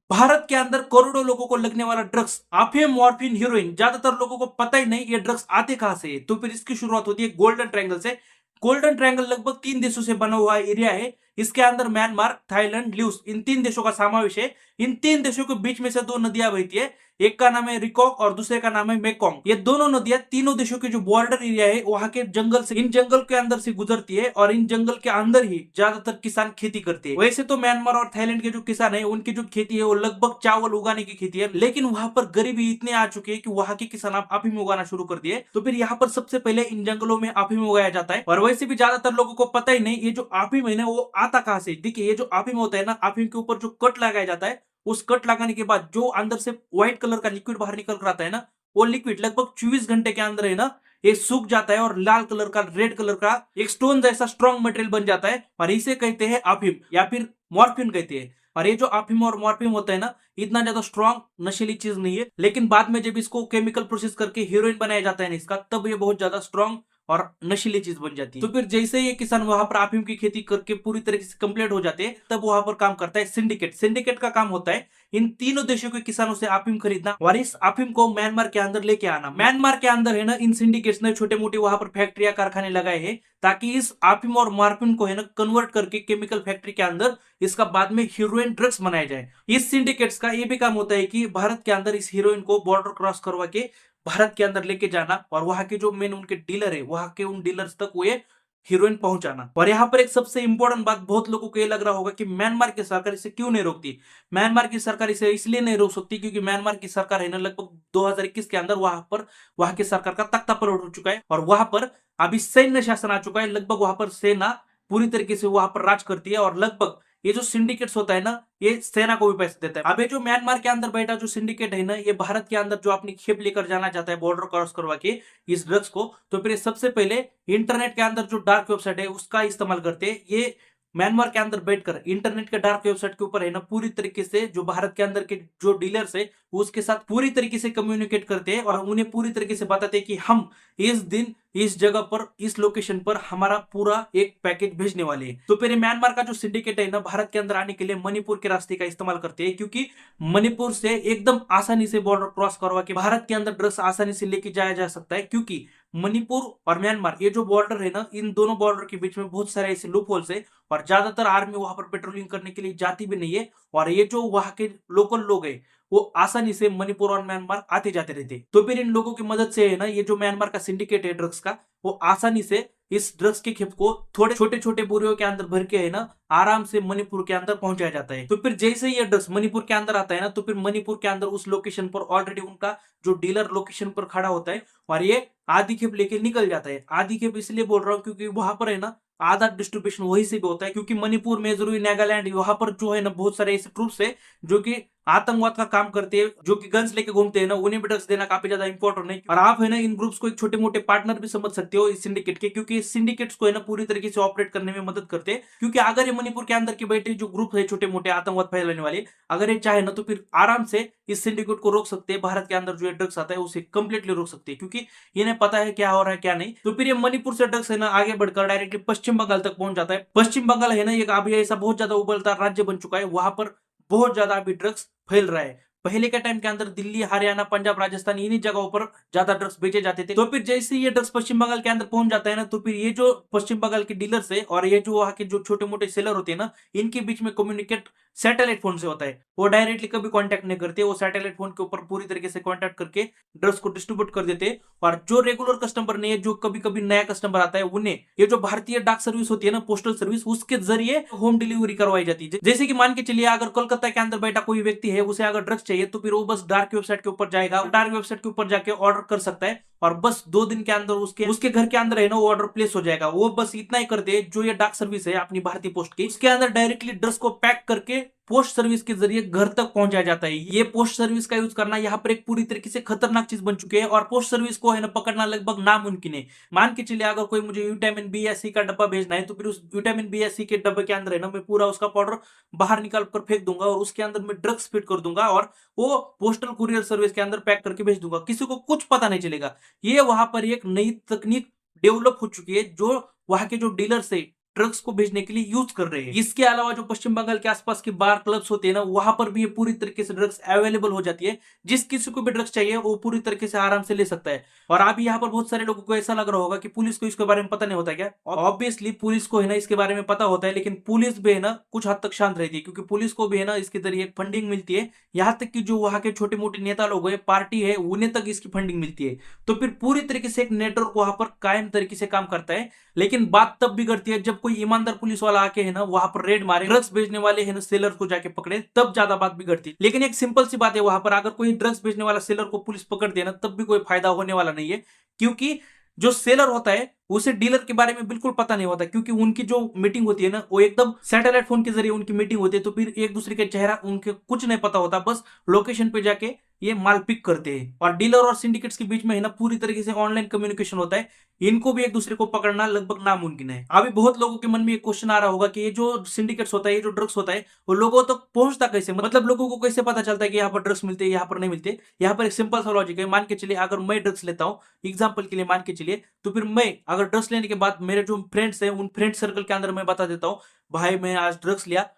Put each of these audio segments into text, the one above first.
भारत के अंदर करोड़ों लोगों को लगने वाला ड्रग्स अफीम, मॉर्फिन, हीरोइन, ज्यादातर लोगों को पता ही नहीं ये ड्रग्स आते कहां से है। तो फिर इसकी शुरुआत होती है गोल्डन ट्रायंगल से। गोल्डन ट्रायंगल लगभग 3 देशों से बना हुआ एरिया है। इसके अंदर म्यांमार, थाईलैंड, ल्यूस, इन 3 देशों का समावेश है। इन 3 देशों के बीच में से 2 नदियां बहती है। एक का नाम है रिकॉक और दूसरे का नाम है मेकोंग। ये दोनों नदियां तीनों देशों के जो बॉर्डर एरिया है वहां के जंगल से, इन जंगल के अंदर से गुजरती है और इन जंगल के अंदर ही ज्यादातर किसान खेती करते हैं। वैसे तो म्यांमार और थाईलैंड के जो किसान है उनकी जो खेती है वो लगभग चावल उगाने की खेती है, लेकिन वहां पर गरीबी इतने आ चुके हैं कि वहां के किसान अब अफीम उगाना शुरू कर दिए। तो फिर यहाँ पर सबसे पहले इन जंगलों में अफीम उगाया जाता है। और वैसे भी ज्यादातर लोगों को पता ही नहीं ये जो अफीम है ना वो आता कहां से। देखिए, ये जो अफीम होता है ना, अफीम के ऊपर जो कट लगाया जाता है, उस कट लगाने के बाद जो अंदर से व्हाइट कलर का लिक्विड बाहर निकल कर आता है ना, वो लिक्विड लगभग 24 घंटे के अंदर है ना ये सूख जाता है और लाल कलर का, रेड कलर का एक स्टोन जैसा स्ट्रॉन्ग मटेरियल बन जाता है और इसे कहते हैं अफीम या फिर मॉर्फिन कहते हैं। और ये जो अफीम और मॉर्फिन होता है ना, इतना ज्यादा स्ट्रॉन्ग नशीली चीज नहीं है, लेकिन बाद में जब इसको केमिकल प्रोसेस करके हीरोइन बनाया जाता है ना इसका, तब ये बहुत ज्यादा स्ट्रॉन्ग और नशीली चीज बन जाती है। तो फिर जैसे ये किसान वहां पर अफीम की खेती करके पूरी तरीके से कंप्लीट हो जाते हैं, तब वहां पर काम करता है सिंडिकेट। सिंडिकेट का काम होता है इन तीनों देशों के किसानों से अफीम खरीदना और इस अफीम को म्यांमार के अंदर लेके आना। म्यांमार के अंदर है ना इन सिंडिकेट्स ने छोटे मोटे वहां पर फैक्ट्रिया, कारखाने लगाए हैं ताकि इस अफीम और मॉर्फिन को है ना कन्वर्ट करके केमिकल फैक्ट्री के अंदर इसका बाद में हीरोइन ड्रग्स बनाया जाए। इस सिंडिकेट्स का ये भी काम होता है कि भारत के अंदर इस हीरोइन को बॉर्डर क्रॉस करवा के भारत के अंदर लेके जाना और वहां के जो मेन उनके डीलर है वहां के उन डीलर्स तक वो ये हीरोइन पहुंचाना। और यहाँ पर एक सबसे इंपॉर्टेंट बात, बहुत लोगों को ये लग रहा होगा कि म्यांमार की सरकार इसे क्यों नहीं रोकती। म्यांमार की सरकार इसे इसलिए नहीं रोक सकती क्योंकि म्यांमार की सरकार है ना लगभग 2021 के अंदर वहां की सरकार का तख्ता पलट हो चुका है और वहां पर अभी सैन्य शासन आ चुका है। लगभग वहां पर सेना पूरी तरीके से वहां पर राज करती है और लगभग ये जो सिंडिकेट्स होता है ना ये सेना को भी पैसे देता है। अब ये जो म्यांमार के अंदर बैठा जो सिंडिकेट है ना, ये भारत के अंदर जो अपनी खेप लेकर जाना चाहता है बॉर्डर क्रॉस करवा के इस ड्रग्स को, तो फिर सबसे पहले इंटरनेट के अंदर जो डार्क वेबसाइट है उसका इस्तेमाल करते हैं। ये म्यांमार के अंदर बैठकर इंटरनेट के डार्क वेबसाइट के ऊपर है ना पूरी तरीके से जो भारत के अंदर के जो डीलर्स है उसके साथ पूरी तरीके से कम्युनिकेट करते हैं और उन्हें पूरी तरीके से बताते हैं कि हम इस दिन इस जगह पर इस लोकेशन पर हमारा पूरा एक पैकेज भेजने वाले हैं। तो फिर म्यांमार का जो सिंडिकेट है ना भारत के अंदर आने के लिए मणिपुर के रास्ते का इस्तेमाल करते हैं, क्योंकि मणिपुर से एकदम आसानी से बॉर्डर क्रॉस करवा के भारत के अंदर ड्रग्स आसानी से लेके जाया जा सकता है। क्योंकि मणिपुर और म्यांमार ये जो बॉर्डर है ना, इन दोनों बॉर्डर के बीच में बहुत सारे ऐसे लूप होल्स है और ज्यादातर आर्मी वहां पर पेट्रोलिंग करने के लिए जाती भी नहीं है और ये जो वहां के लोकल लोग है वो आसानी से मणिपुर और म्यांमार आते जाते रहते। तो फिर इन लोगों की मदद से है ना ये जो म्यांमार का सिंडिकेट है ड्रग्स का, वो आसानी से इस ड्रग्स के खेप को थोड़े छोटे छोटे बोरियों के अंदर भर के है ना आराम से मणिपुर के अंदर पहुंचाया जाता है। तो फिर जैसे ये ड्रग्स मणिपुर के अंदर आता है ना, तो फिर मणिपुर के अंदर उस लोकेशन पर ऑलरेडी उनका जो डीलर लोकेशन पर खड़ा होता है और ये आधी खेप लेके निकल जाता है। आधी खेप इसलिए बोल रहा हूँ क्योंकि वहां पर है ना आधा डिस्ट्रीब्यूशन वही से भी होता है, क्योंकि मणिपुर, मिजोरम, नागालैंड वहां पर जो है ना बहुत सारे ऐसे ट्रूप्स है जो कि आतंकवाद का काम करते हैं, जो कि गन्स लेके घूमते हैं ना, उन्हें भी ड्रग्स देना काफी ज्यादा इंपॉर्टेंट है। और आप है ना इन ग्रुप्स को एक छोटे मोटे पार्टनर भी समझ सकते हो इस सिंडिकेट के, क्योंकि इस सिंडिकेट्स को है ना पूरी तरीके से ऑपरेट करने में मदद करते हैं। क्योंकि अगर ये मणिपुर के अंदर के बैठे जो ग्रुप है छोटे मोटे आतंकवाद फैलाने वाले, अगर ये चाहे ना तो फिर आराम से इस सिंडिकेट को रोक सकते हैं। भारत के अंदर जो ड्रग्स आता है उसे कंप्लीटली रोक सकते हैं, क्योंकि इन्हें पता है क्या हो रहा है क्या नहीं। तो फिर ये मणिपुर से ड्रग्स है ना आगे बढ़कर डायरेक्टली पश्चिम बंगाल तक पहुंच जाता है। पश्चिम बंगाल है ना एक अभी ऐसा बहुत ज्यादा उबलता राज्य बन चुका है, वहां पर बहुत ज्यादा अभी ड्रग्स फैल रहा है। पहले के टाइम के अंदर दिल्ली, हरियाणा, पंजाब, राजस्थान इन्हीं जगहों पर ज्यादा ड्रग्स बेचे जाते थे। तो फिर जैसे ये ड्रग्स पश्चिम बंगाल के अंदर पहुंच जाता है ना, तो फिर ये जो पश्चिम बंगाल के डीलर्स है और ये जो वहां के जो छोटे मोटे सेलर होते हैं ना, इनके बीच में कम्युनिकेट सैटेलाइट फोन से होता है। वो डायरेक्टली कभी कांटेक्ट नहीं करते, वो सैटेलाइट फोन के ऊपर पूरी तरीके से कांटेक्ट करके ड्रग्स को डिस्ट्रीब्यूट कर देते हैं। और जो रेगुलर कस्टमर नहीं है, जो कभी कभी नया कस्टमर आता है, उन्हें ये जो भारतीय डाक सर्विस होती है ना, पोस्टल सर्विस, उसके जरिए होम डिलीवरी करवाई जाती है। जैसे कि मान के चलिए अगर कोलकाता के अंदर बैठा कोई व्यक्ति है, उसे अगर ड्रग्स चाहिए तो फिर वो बस डार्क वेबसाइट के ऊपर जाएगा, डार्क वेबसाइट के ऊपर जाके ऑर्डर कर सकता है और बस 2 दिन के अंदर उसके घर के अंदर है ना वो ऑर्डर प्लेस हो जाएगा। वो बस इतना ही करते हैं, जो ये डाक सर्विस है अपनी भारतीय पोस्ट की, उसके अंदर डायरेक्टली ड्रग्स को पैक करके पोस्ट सर्विस के जरिए घर तक पहुंचाया जाता है। ये पोस्ट सर्विस का यूज करना यहाँ पर एक पूरी तरीके से खतरनाक चीज बन चुकी है और पोस्ट सर्विस को है ना पकड़ना लगभग नामुमकिन है। मान के चलिए अगर कोई मुझे विटामिन बी या सी का डब्बा भेजना है, तो फिर उस विटामिन बी या सी के डब्बे के अंदर है ना मैं पूरा उसका पाउडर बाहर निकाल कर फेंक दूंगा और उसके अंदर मैं ड्रग्स फिट कर दूंगा और वो पोस्टल कुरियर सर्विस के अंदर पैक करके भेज दूंगा, किसी को कुछ पता नहीं चलेगा। ये वहां पर एक नई तकनीक डेवलप हो चुकी है, जो वहां के जो डीलर्स है, ड्रग्स को भेजने के लिए यूज कर रहे हैं। इसके अलावा जो पश्चिम बंगाल के आसपास के बार क्लब्स होते हैं ना, वहां पर भी ये पूरी तरीके से ड्रग्स अवेलेबल हो जाती है। जिस किसी को भी ड्रग्स चाहिए वो पूरी तरीके से आराम से ले सकता है। और अभी यहाँ पर बहुत सारे लोगों को ऐसा लग रहा होगा कि पुलिस को इसके बारे में पता नहीं होता क्या। ऑब्वियसली पुलिस को है ना इसके बारे में पता होता है, लेकिन पुलिस भी है ना कुछ हद तक शांत रहती है, क्योंकि पुलिस को भी है ना इसके जरिए फंडिंग मिलती है। यहाँ तक कि जो वहां के छोटे मोटे नेता लोग है, पार्टी है, उन्हें तक इसकी फंडिंग मिलती है। तो फिर पूरी तरीके से एक नेटवर्क वहां पर कायम तरीके से काम करता है। लेकिन बात तब बिगड़ती है जब कोई ईमानदार पुलिस वाला आके है ना वहां पर रेड मारे, ड्रग्स बेचने वाले है ना सेलर को जाके पकड़े, तब ज्यादा बात बिगड़ती है। लेकिन एक सिंपल सी बात है, वहां पर अगर कोई ड्रग्स बेचने वाला सेलर को पुलिस पकड़ दे ना, तब भी कोई फायदा होने वाला नहीं है। क्योंकि जो सेलर होता है उसे डीलर के बारे में बिल्कुल पता नहीं होता, क्योंकि उनकी जो मीटिंग होती है ना वो एकदम सैटेलाइट फोन के जरिए उनकी मीटिंग होती है। तो फिर एक दूसरे का चेहरा उनके कुछ नहीं पता होता, बस लोकेशन पे जाके ये माल पिक करते हैं। और डीलर और सिंडिकेट्स के बीच में है ना पूरी तरीके से ऑनलाइन कम्युनिकेशन होता है। इनको भी एक दूसरे को पकड़ना लगभग नामुमकिन है। अभी बहुत लोगों के मन में एक क्वेश्चन आ रहा होगा कि ये जो सिंडिकेट्स होता है, ये जो ड्रग्स होता है, वो लोगों तक पहुंचता कैसे, मतलब लोगों को कैसे पता चलता है कि यहाँ पर ड्रग्स मिलते हैं, यहाँ पर नहीं मिलते। यहाँ पर एक सिंपल सा लॉजिक है। मान के चलिए अगर मैं ड्रग्स लेता हूँ, एग्जाम्पल के लिए मान के चलिए, तो फिर मैं अगर ड्रग्स लेने के बाद मेरे जो फ्रेंड्स हैं उन फ्रेंड सर्कल के अंदर मैं बता देता हूँ, भाई मैं आज ड्रग्स लिया,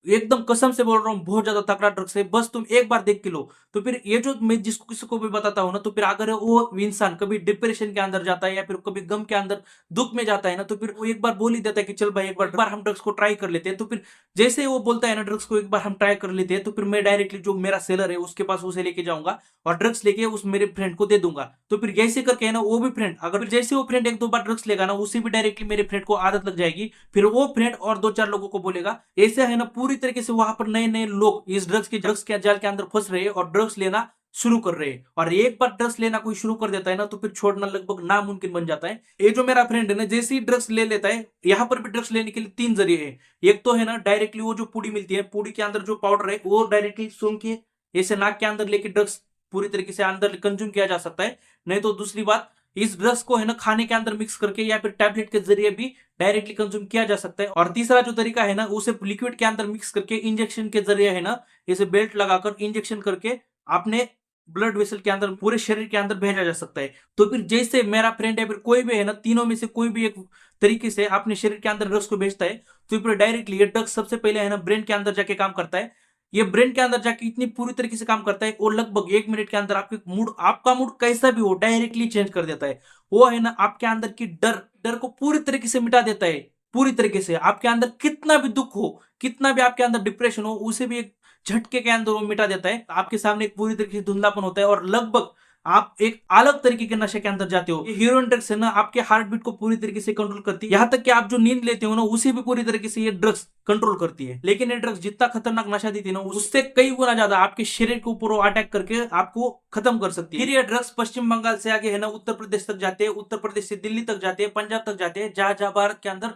एकदम कसम से बोल रहा हूँ, बहुत ज्यादा तगड़ा ड्रग्स है, बस तुम एक बार देख के लो। तो फिर ये जो मैं जिसको किसी को भी बताता हूँ ना, तो फिर अगर वो इंसान कभी डिप्रेशन के अंदर जाता है या फिर कभी गम के अंदर दुख में जाता है ना, तो फिर वो एक बार बोल ही देता है कि चल भाई एक बार हम ड्रग्स को ट्राई कर लेते हैं। तो फिर जैसे वो बोलता है ना ड्रग्स को एक बार हम ट्राई कर लेते हैं, तो फिर मैं डायरेक्टली जो मेरा सेलर है उसके पास उसे लेके जाऊंगा और ड्रग्स लेके उस मेरे फ्रेंड को दे दूंगा। तो फिर जैसे करके है ना वो भी फ्रेंड, अगर जैसे वो फ्रेंड एक दो बार ड्रग्स लेगा ना, उसे भी डायरेक्टली मेरे फ्रेंड को आदत लग जाएगी। फिर वो फ्रेंड और दो चार लोगों को बोलेगा। ऐसे है ना पूरी तरीके से वहां पर नए नए लोग इस ड्रग्स के जाल के अंदर फंस रहे हैं और ड्रग्स लेना शुरू कर रहे हैं। और एक बार ड्रग्स लेना कोई शुरू कर देता है ना, तो फिर छोड़ना लगभग नामुमकिन बन जाता है। ये जो मेरा फ्रेंड है ना, जैसे ही ड्रग्स ले लेता है, यहाँ पर भी ड्रग्स लेने के लिए तीन जरिए हैं। एक तो है ना डायरेक्टली वो जो पुड़ी मिलती है, पुड़ी के अंदर जो पाउडर है वो डायरेक्टली सूंघ के ऐसे नाक के अंदर लेके ड्रग्स पूरी तरीके से अंदर कंज्यूम किया जा सकता है। नहीं तो दूसरी बात, इस ड्रग्स को है ना खाने के अंदर मिक्स करके या फिर टैबलेट के जरिए भी डायरेक्टली कंज्यूम किया जा सकता है। और तीसरा जो तरीका है ना, उसे लिक्विड के अंदर मिक्स करके इंजेक्शन के जरिए है ना, इसे बेल्ट लगाकर इंजेक्शन करके अपने ब्लड वेसल के अंदर पूरे शरीर के अंदर भेजा जा सकता है। तो फिर जैसे मेरा फ्रेंड है, फिर कोई भी है ना, तीनों में से कोई भी एक तरीके से अपने शरीर के अंदर ड्रग्स को भेजता है, तो फिर डायरेक्टली ये ड्रग्स सबसे पहले है ना ब्रेन के अंदर जाके काम करता है। ये ब्रेन के अंदर जाके इतनी पूरी तरीके से काम करता है और लगभग 1 मिनट के अंदर आपका मूड कैसा भी हो डायरेक्टली चेंज कर देता है। वो है ना आपके अंदर की डर डर को पूरी तरीके से मिटा देता है। पूरी तरीके से आपके अंदर कितना भी दुख हो, कितना भी आपके अंदर डिप्रेशन हो, उसे भी एक झटके के अंदर वो मिटा देता है। आपके सामने एक पूरी तरीके से धुंधलापन होता है और लगभग आप एक अलग तरीके के नशे के अंदर जाते हो। ये हीरोइन ड्रग्स है ना आपके हार्ट बीट को पूरी तरीके से कंट्रोल करती है। यहाँ तक कि आप जो नींद लेते हो ना, उसे भी पूरी तरीके से ये ड्रग्स कंट्रोल करती है। लेकिन ये ड्रग्स जितना खतरनाक नशा देती है ना, उससे कई गुना ज्यादा आपके शरीर के ऊपर वो अटैक करके आपको खत्म कर सकती है। फिर ये ड्रग्स पश्चिम बंगाल से आगे है ना उत्तर प्रदेश तक जाते हैं, उत्तर प्रदेश से दिल्ली तक जाते हैं, पंजाब तक जाते हैं, जहां जहां भारत के अंदर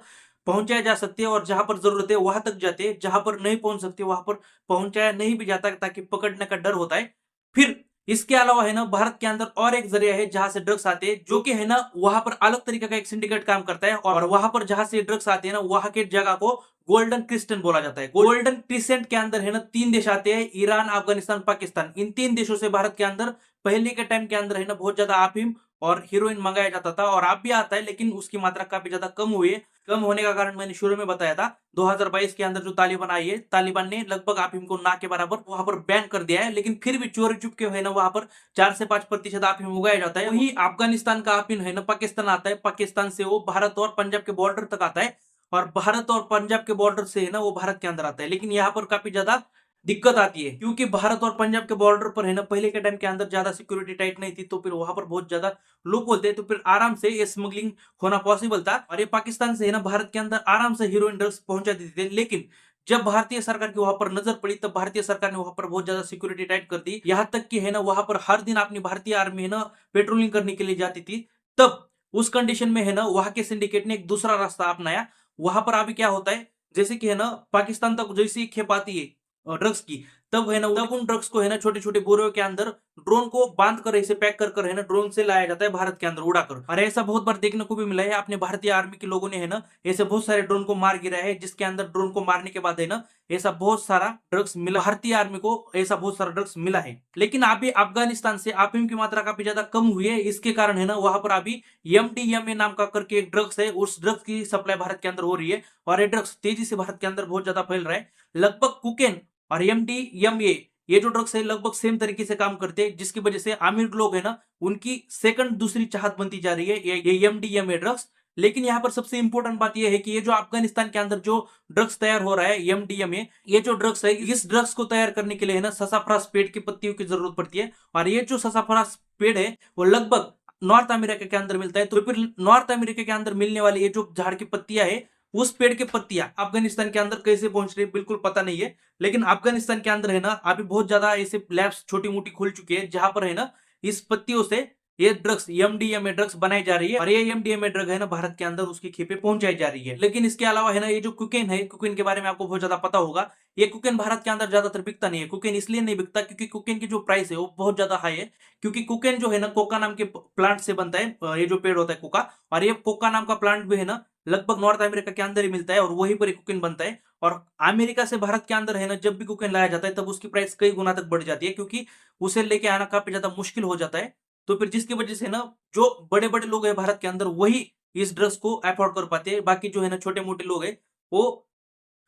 पहुंचाया जा सकती है और जहां पर जरूरत है वहां तक जाते हैं, जहां पर नहीं पहुंच सकते वहां पर पहुंचाया नहीं भी जाता, ताकि पकड़ने का डर होता है। फिर इसके अलावा है ना भारत के अंदर और एक जरिया है जहां से ड्रग्स आते हैं, जो कि है ना वहां पर अलग तरीके का एक सिंडिकेट काम करता है। और वहां पर जहां से ड्रग्स आते हैं ना, वहां के जगह को गोल्डन क्रिस्टन बोला जाता है। गोल्डन क्रिसेंट के अंदर है ना 3 देश आते हैं, ईरान, अफगानिस्तान, पाकिस्तान। इन 3 देशों से भारत के अंदर पहले के टाइम के अंदर है ना बहुत ज्यादा अफीम और हीरोइन मंगाया जाता था, और अब भी आता है, लेकिन उसकी मात्रा काफी ज्यादा कम हुई है। कम होने का कारण मैंने शुरू में बताया था। 2022 के अंदर जो तालिबान आई है, तालिबान ने लगभग अफीम को ना के बराबर वहां पर बैन कर दिया है, लेकिन फिर भी चोरी चुप के है ना वहां पर 4 से 5% अफीम उगाया जाता है। वही अफगानिस्तान का अफीम है ना पाकिस्तान आता है, पाकिस्तान से वो भारत और पंजाब के बॉर्डर तक आता है, और भारत और पंजाब के बॉर्डर से है ना वो भारत के अंदर आता है। लेकिन यहाँ पर काफी ज्यादा दिक्कत आती है, क्योंकि भारत और पंजाब के बॉर्डर पर है ना पहले के टाइम के अंदर ज्यादा सिक्योरिटी टाइट नहीं थी, तो फिर वहां पर बहुत ज्यादा लोग बोलते हैं, तो फिर आराम से ये स्मगलिंग होना पॉसिबल था। और ये पाकिस्तान से है ना भारत के अंदर आराम से हीरोइन ड्रग्स पहुंचा देते थे। लेकिन जब भारतीय सरकार की वहां पर नजर पड़ी, तब भारतीय सरकार ने वहां पर बहुत ज्यादा सिक्योरिटी टाइट कर दी। यहाँ तक कि है ना वहां पर हर दिन अपनी भारतीय आर्मी है ना पेट्रोलिंग करने के लिए जाती थी। तब उस कंडीशन में है ना वहां के सिंडिकेट ने एक दूसरा रास्ता अपनाया। वहां पर अभी क्या होता है, जैसे कि है ना पाकिस्तान तक जैसी खेप आती है ड्रग्स की, तब है ना तब उन ड्रग्स को है ना छोटे छोटे बोरों के अंदर ड्रोन को बांध कर ऐसे पैक कर है ना ड्रोन से लाया जाता है भारत के अंदर उड़ाकर। और ऐसा बहुत बार देखने को भी मिला है, अपने भारतीय आर्मी के लोगों ने है ना ऐसे बहुत सारे ड्रोन को मार गिरा है, जिसके अंदर ड्रोन को मारने के बाद है ना ऐसा बहुत सारा ड्रग्स मिला, भारतीय आर्मी को ऐसा बहुत सारा ड्रग्स मिला है। लेकिन अभी अफगानिस्तान से अफीम की मात्रा काफी ज्यादा कम हुई है, इसके कारण है ना वहां पर अभी MDMA नाम का करके एक ड्रग्स है, उस ड्रग्स की सप्लाई भारत के अंदर हो रही है और ये ड्रग्स तेजी से भारत के अंदर बहुत ज्यादा फैल रहा है। लगभग कोकेन और MDMA ये जो ड्रग्स है लगभग सेम तरीके से काम करते हैं, जिसकी वजह से अमीर लोग है ना उनकी सेकंड दूसरी चाहत बनती जा रही है ये MDMA ड्रग्स। लेकिन यहाँ पर सबसे इंपॉर्टेंट बात यह है कि ये जो अफगानिस्तान के अंदर जो ड्रग्स तैयार हो रहा है MDMA, ये जो ड्रग्स है इस ड्रग्स को तैयार करने के लिए है ना ससाफ्रास पेड़ की पत्तियों की जरूरत पड़ती है और ये जो ससाफ्रास पेड़ है वो लगभग नॉर्थ अमेरिका के अंदर मिलता है। तो फिर नॉर्थ अमेरिका के अंदर मिलने वाली ये जो झाड़ की पत्तियां है उस पेड़ की पत्तियां अफगानिस्तान के अंदर कैसे पहुंच रही है बिल्कुल पता नहीं है। लेकिन अफगानिस्तान के अंदर है ना अभी बहुत ज्यादा ऐसे लैब्स छोटी मोटी खुल चुकी है जहां पर है ना इस पत्तियों से ये ड्रग्स MDMA ड्रग्स बनाई जा रही है और ये MDMA ड्रग है ना भारत के अंदर उसकी खेपे पहुंचाई जा रही है। लेकिन इसके अलावा है ना ये जो कोकेन है, कोकेन के बारे में आपको बहुत ज्यादा पता होगा। ये कोकेन भारत के अंदर ज्यादातर बिकता नहीं है। कोकेन इसलिए नहीं बिकता क्योंकि कोकेन की जो प्राइस है वो बहुत ज्यादा हाई है, क्योंकि कोकेन जो है ना कोका नाम के प्लांट से बनता है, ये जो पेड़ होता है कोका, और ये कोका नाम का प्लांट भी है ना लगभग नॉर्थ अमेरिका के अंदर ही मिलता है और वहीं पर कोकेन बनता है। और अमेरिका से भारत के अंदर है ना जब भी कोकेन लाया जाता है तब उसकी प्राइस कई गुना तक बढ़ जाती है, क्योंकि उसे लेके आना काफी ज्यादा मुश्किल हो जाता है। तो फिर जिसकी वजह से ना जो बड़े बड़े लोग हैं भारत के अंदर वही इस ड्रग्स को अफोर्ड कर पाते हैं, बाकी जो है ना छोटे मोटे लोग हैं वो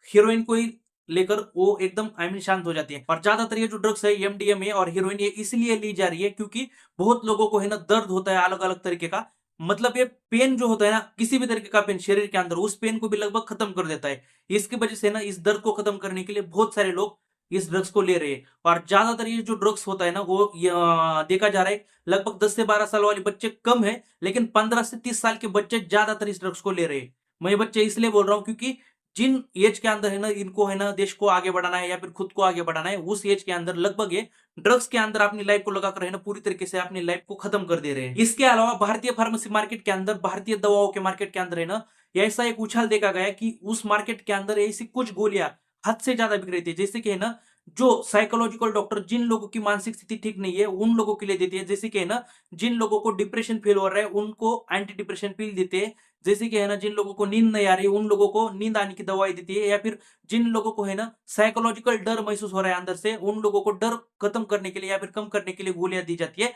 हीरोइन को ही लेकर वो एकदम शांत हो जाती है। और ज्यादातर ये जो ड्रग्स है MDMA और हीरोइन ये इसलिए ली जा रही है क्योंकि बहुत लोगों को है ना दर्द होता है अलग अलग तरीके का। मतलब ये पेन जो होता है ना किसी भी तरीके का पेन शरीर के अंदर उस पेन को भी लगभग खत्म कर देता है। इसकी वजह से ना इस दर्द को खत्म करने के लिए बहुत सारे लोग इस ड्रग्स को ले रहे हैं। और ज्यादातर ये जो ड्रग्स होता है ना वो देखा जा रहा है लगभग 10 से 12 साल वाले बच्चे कम है, लेकिन 15 से 30 साल के बच्चे ज्यादातर इस ड्रग्स को ले रहे हैं। मैं ये बच्चे इसलिए बोल रहा हूँ क्योंकि जिन एज के अंदर है ना इनको है ना देश को आगे बढ़ाना है या फिर खुद को आगे बढ़ाना है, उस एज के अंदर लगभग ये ड्रग्स के अंदर अपनी लाइफ को लगाकर है ना पूरी तरीके से अपनी लाइफ को खत्म कर दे रहे हैं। इसके अलावा भारतीय फार्मेसी मार्केट के अंदर, भारतीय दवाओं के मार्केट के अंदर है ना ऐसा एक उछाल देखा गया कि उस मार्केट के अंदर ऐसी कुछ गोलियां हद से ज्यादा बिक रही थी, जैसे कि है ना जो साइकोलॉजिकल डॉक्टर जिन लोगों की मानसिक स्थिति ठीक नहीं है उन लोगों के लिए देती है, जैसे कि है ना जिन लोगों को डिप्रेशन फील हो रहा है उनको एंटी डिप्रेशन पिल देते हैं, जैसे कि है ना जिन लोगों को नींद नहीं आ रही उन लोगों को नींद आने की दवाई देती है, या फिर जिन लोगों को है ना साइकोलॉजिकल डर महसूस हो रहा है अंदर से उन लोगों को डर खत्म करने के लिए या फिर कम करने के लिए गोलियां दी जाती है।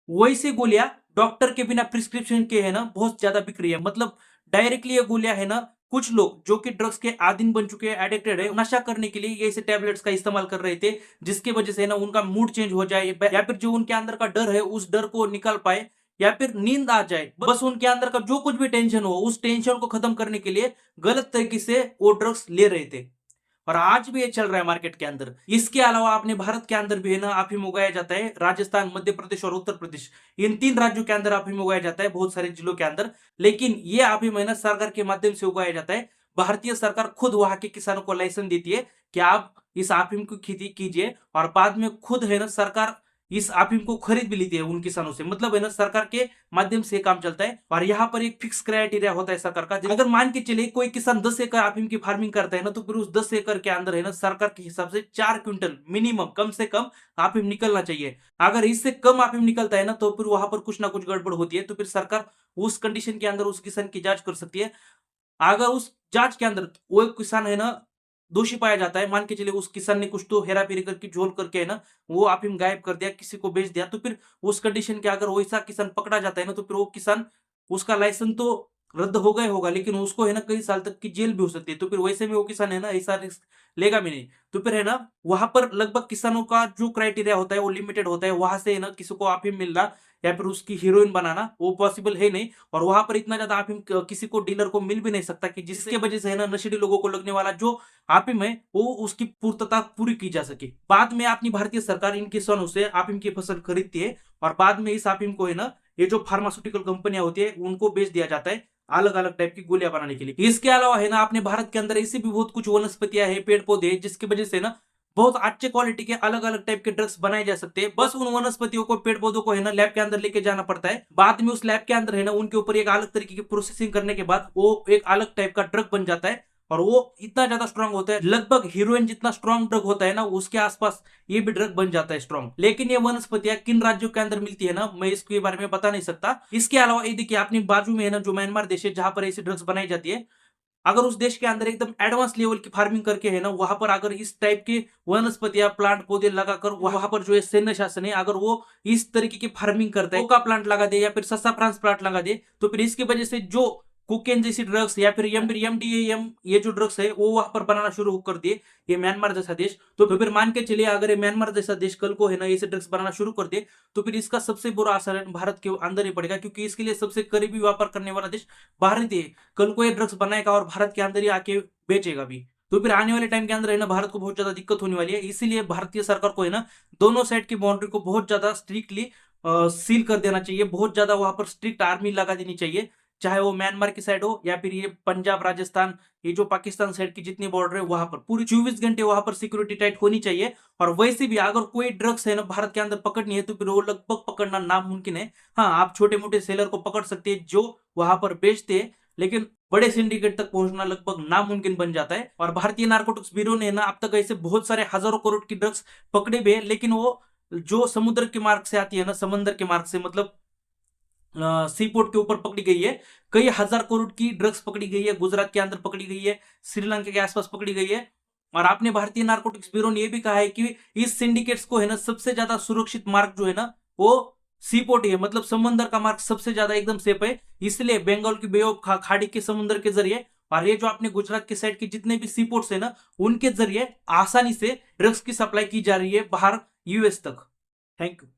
वैसी गोलियां डॉक्टर के बिना प्रिस्क्रिप्शन के है ना बहुत ज्यादा बिक रही है। मतलब डायरेक्टली ये गोलियां है ना कुछ लोग जो कि ड्रग्स के आदीन बन चुके हैं, एडिक्टेड है, नशा करने के लिए ये ऐसे टैबलेट्स का इस्तेमाल कर रहे थे, जिसकी वजह से ना उनका मूड चेंज हो जाए या फिर जो उनके अंदर का डर है उस डर को निकाल पाए या फिर नींद आ जाए, बस उनके अंदर का जो कुछ भी टेंशन हो उस टेंशन को खत्म करने के लिए गलत तरीके से वो ड्रग्स ले रहे थे। और आज भी ये चल रहा है मार्केट के अंदर। इसके अलावा अपने भारत के अंदर भी है ना अफीम उगाया जाता है, राजस्थान, मध्य प्रदेश और उत्तर प्रदेश, इन 3 राज्यों के अंदर अफीम उगाया जाता है, बहुत सारे जिलों के अंदर। लेकिन ये अफीम है ना सरकार के माध्यम से उगाया जाता है। भारतीय सरकार खुद वहां के किसानों को लाइसेंस देती है कि आप इस अफीम की खेती कीजिए, और बाद में खुद है ना सरकार इस अफीम को खरीद भी लेती है उन किसानों से। मतलब है ना सरकार के माध्यम से काम चलता है। और यहाँ पर एक फिक्स क्राइटेरिया होता है सरकार का। अगर मान के चले कोई किसान 10 एकड़ अफीम की फार्मिंग करता है ना, तो फिर उस 10 एकड़ के अंदर है ना सरकार के हिसाब से 4 क्विंटल मिनिमम कम से कम अफीम निकलना चाहिए। अगर इससे कम अफीम निकलता है ना तो फिर वहां पर कुछ ना कुछ गड़बड़ होती है। तो फिर सरकार उस कंडीशन के अंदर उस किसान की जांच कर सकती है। अगर उस जांच के अंदर वो किसान है ना दोषी पाया जाता है, मान के चलिए उस किसान ने कुछ तो हेरा फेरी करके झोल करके है ना वो अफीम गायब कर दिया, किसी को बेच दिया, तो फिर उस कंडीशन के अगर वैसा किसान पकड़ा जाता है ना तो फिर वो किसान, उसका लाइसेंस तो रद्द होगा ही होगा, लेकिन उसको है ना कई साल तक की जेल भी हो सकती है। तो फिर वैसे में वो किसान है ना ऐसा रिस्क लेगा भी नहीं। तो फिर है ना वहां पर लगभग किसानों का जो क्राइटेरिया होता है वो लिमिटेड होता है। वहां से है ना किसी को अफीम मिलना या फिर उसकी हीरोइन बनाना वो पॉसिबल है नहीं। और वहां पर इतना ज्यादा अफीम किसी को डीलर को मिल भी नहीं सकता कि जिसके वजह से है ना नशेड़ी लोगों को लगने वाला जो अफीम है वो उसकी पूर्तता पूरी की जा सके। बाद में अपनी भारतीय सरकार इन किसानों से अफीम की फसल खरीदती है और बाद में इस अफीम को है ना ये जो फार्मास्यूटिकल कंपनियां होती है उनको बेच दिया जाता है अलग अलग टाइप की गोलियां बनाने के लिए। इसके अलावा है ना अपने भारत के अंदर ऐसी भी बहुत कुछ वनस्पतियां है, पेड़ पौधे हैं, जिसकी वजह से ना बहुत अच्छे क्वालिटी के अलग अलग टाइप के ड्रग्स बनाए जा सकते हैं। बस उन वनस्पतियों को, पेड़ पौधों को है ना लैब के अंदर लेके जाना पड़ता है। बाद में उस लैब के अंदर है ना उनके ऊपर एक अलग तरीके की प्रोसेसिंग करने के बाद वो एक अलग टाइप का ड्रग बन जाता है और वो इतना ज्यादा स्ट्रांग होता है, लगभग हीरोइन जितना स्ट्रांग ड्रग होता है ना उसके आसपास ये भी ड्रग बन जाता है स्ट्रांग। लेकिन ये वनस्पतियां किन राज्यों के अंदर मिलती है ना, मैं इसके बारे में बता नहीं सकता। इसके अलावा ये देखिए अपनी बाजू में है ना जो म्यांमार देश है, जहां पर ऐसी ड्रग्स बनाई जाती है, अगर उस देश के अंदर एकदम एडवांस लेवल की फार्मिंग करके है ना, वहां पर अगर इस टाइप के वनस्पतियां प्लांट पौधे लगाकर वहां पर जो है सैन्य शासन है, अगर वो इस तरीके की फार्मिंग करता है, कोका प्लांट लगा दे या फिर ससाफ्रांस प्लांट लगा दे, तो फिर इसकी वजह से जो कोकेन जैसी ड्रग्स या फिर एमडीएम ये जो ड्रग्स है वो वहां पर बनाना शुरू कर दिए ये म्यांमार जैसा देश, तो फिर मान के चलिए अगर ये म्यांमार जैसा देश कल को है ना ऐसे ड्रग्स बनाना शुरू कर दे, तो फिर इसका सबसे बुरा असर भारत के अंदर ही पड़ेगा, क्योंकि इसके लिए सबसे करीबी व्यापार करने वाला देश भारत ही है। कल को ये ड्रग्स बनाएगा और भारत के अंदर ही आके बेचेगा भी, तो फिर आने वाले टाइम के अंदर है ना भारत को बहुत ज्यादा दिक्कत होने वाली है। इसीलिए भारतीय सरकार को है ना दोनों साइड की बाउंड्री को बहुत ज्यादा स्ट्रिक्टली सील कर देना चाहिए, बहुत ज्यादा वहां पर स्ट्रिक्ट आर्मी लगा देनी चाहिए, चाहे वो म्यांमार की साइड हो या फिर ये पंजाब राजस्थान ये जो पाकिस्तान साइड की जितनी बॉर्डर है वहां पर पूरी 24 घंटे वहां पर सिक्योरिटी टाइट होनी चाहिए। और वैसे भी अगर कोई ड्रग्स है ना भारत के अंदर पकड़नी है तो फिर वो लगभग पकड़ना नामुमकिन है। हाँ, आप छोटे मोटे सेलर को पकड़ सकते हैं जो वहां पर बेचते हैं, लेकिन बड़े सिंडिकेट तक पहुंचना लगभग नामुमकिन बन जाता है। और भारतीय नारकोटिक्स ब्यूरो ने ना अब तक ऐसे बहुत सारे हजारों करोड़ की ड्रग्स पकड़े भी है, लेकिन वो जो समुद्र के मार्ग से आती है ना, समंदर के मार्ग से मतलब सी पोर्ट के ऊपर पकड़ी गई है, कई हजार करोड़ की ड्रग्स पकड़ी गई है, गुजरात के अंदर पकड़ी गई है, श्रीलंका के आसपास पकड़ी गई है। और आपने भारतीय नारकोटिक्स ब्यूरो ने यह भी कहा है कि इस सिंडिकेट्स को है ना सबसे ज्यादा सुरक्षित मार्ग जो है ना वो सी पोर्ट ही है, मतलब समंदर का मार्ग सबसे ज्यादा एकदम सेफ है। इसलिए बंगाल की बे ऑफ खाड़ी के समुद्र के जरिए और ये जो आपने गुजरात के साइड के जितने भी सी पोर्ट्स है ना उनके जरिए आसानी से ड्रग्स की सप्लाई की जा रही है बाहर यूएस तक। Thank you.